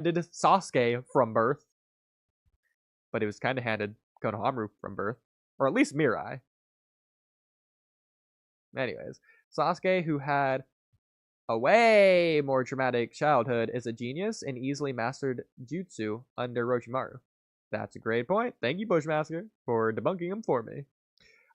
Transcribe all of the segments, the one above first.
Sasuke from birth, but it was kind of handed Konohamaru from birth, or at least Mirai. Anyways, Sasuke, who had a way more traumatic childhood, is a genius and easily mastered jutsu under Orochimaru. That's a great point. Thank you, Bushmaster, for debunking him for me.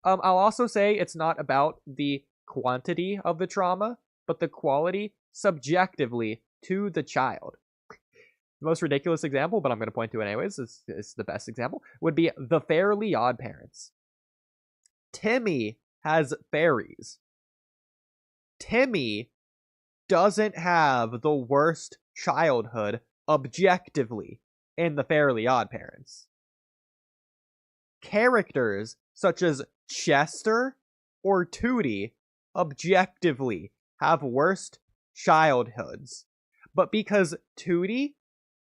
I'll also say it's not about the quantity of the trauma, but the quality subjectively to the child. The most ridiculous example, but I'm going to point to it anyways, is the best example, would be the Fairly Odd Parents. Timmy has fairies. Timmy doesn't have the worst childhood objectively in the Fairly Odd Parents. Characters such as Chester or Tootie objectively have worst childhoods. But because Tootie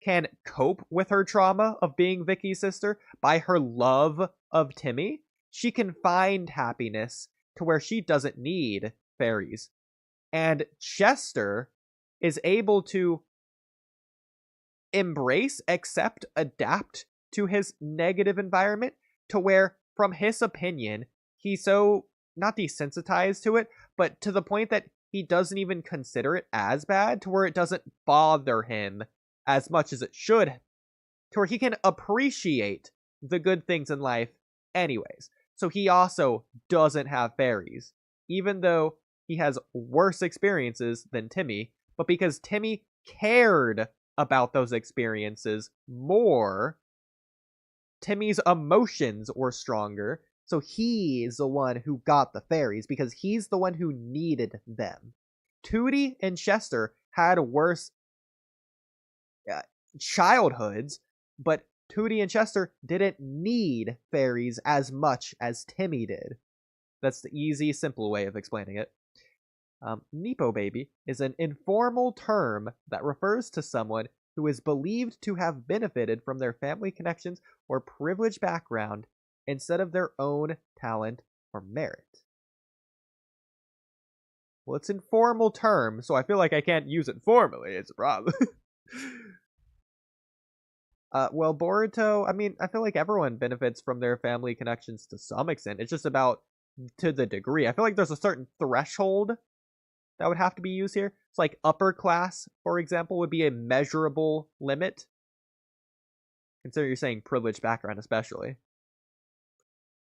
can cope with her trauma of being Vicky's sister by her love of Timmy, she can find happiness to where she doesn't need fairies. And Chester is able to embrace, accept, adapt to his negative environment to where, from his opinion, he's so not desensitized to it, but to the point that he doesn't even consider it as bad, to where it doesn't bother him as much as it should, to where he can appreciate the good things in life anyways. So he also doesn't have fairies, even though he has worse experiences than Timmy, but because Timmy cared about those experiences more, Timmy's emotions were stronger, so he's the one who got the fairies because he's the one who needed them. Tootie and Chester had worse childhoods, but Tootie and Chester didn't need fairies as much as Timmy did. That's the easy, simple way of explaining it. Nepo baby is an informal term that refers to someone who is believed to have benefited from their family connections or privileged background instead of their own talent or merit. Well, it's an informal term, so I feel like I can't use it formally. It's a problem. Well, Boruto, I mean, I feel like everyone benefits from their family connections to some extent. It's just about to the degree. I feel like there's a certain threshold that would have to be used here. It's like upper class, for example, would be a measurable limit. Consider you're saying privileged background, especially.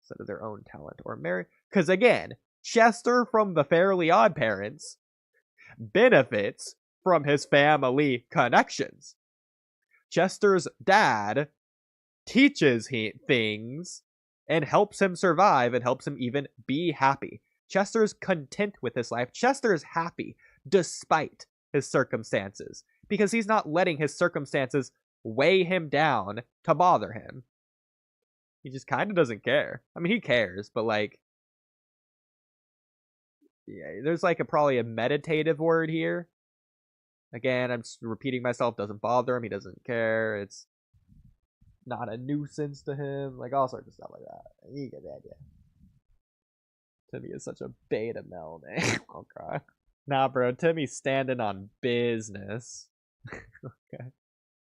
Instead of their own talent or merit. Because again, Chester from the Fairly Odd Parents benefits from his family connections. Chester's dad teaches him things and helps him survive and helps him even be happy. Chester's content with his life. Chester is happy despite his circumstances because he's not letting his circumstances weigh him down to bother him. He just kind of doesn't care. I mean, he cares, but like, yeah, there's like probably a meditative word here. Again, I'm just repeating myself. Doesn't bother him. He doesn't care. It's not a nuisance to him. Like all sorts of stuff like that. You get the idea. Timmy is such a beta male, man. I'll cry. Nah, bro. Timmy's standing on business. Okay.